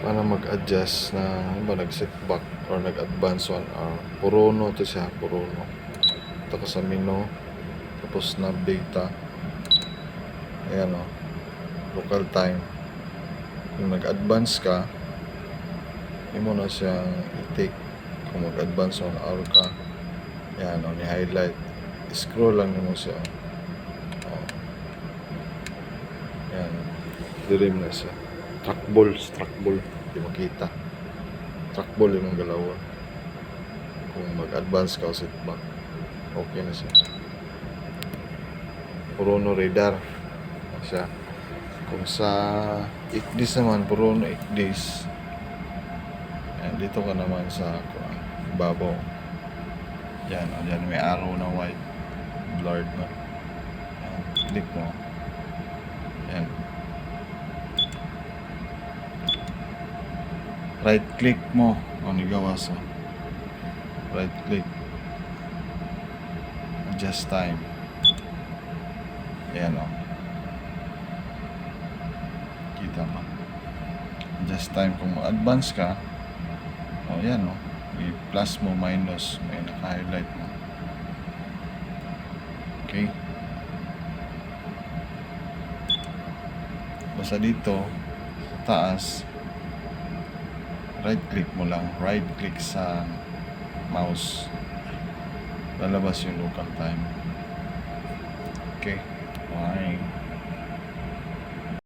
para mag-adjust na ba nag-set back or nag-advance 1 hour. Puro no to siya, puro no. Ito ko sa menu, tapos na data. Ayan o, local time. Kung nag-advance ka, hindi mo na siyang i-take. Kung mag-advance 1 hour ka, ayan o, ni-highlight. Scroll lang mo siya. Ayan, dilim na siya. Trackball, di makita. Trackball yung galawan. Kung mag-advance ka o sit back, okay na siya. Puro no radar siya. Kung sa 8 days naman, puro no 8 days. Ayan, dito ka naman sa babaw. Yan, yan may arrow na white, blurred na. Ayan, click mo. Ayan. Right click mo. Ano gawas o? Right click. Adjust time. Ayan o. Kita mo. Adjust time. Kung advance ka, o yan o. May plus mo, minus. May naka-highlight mo. Okay. Basta dito, sa taas, right click mo lang. Right click sa mouse. Lalabas yung local time. Okay. Bye.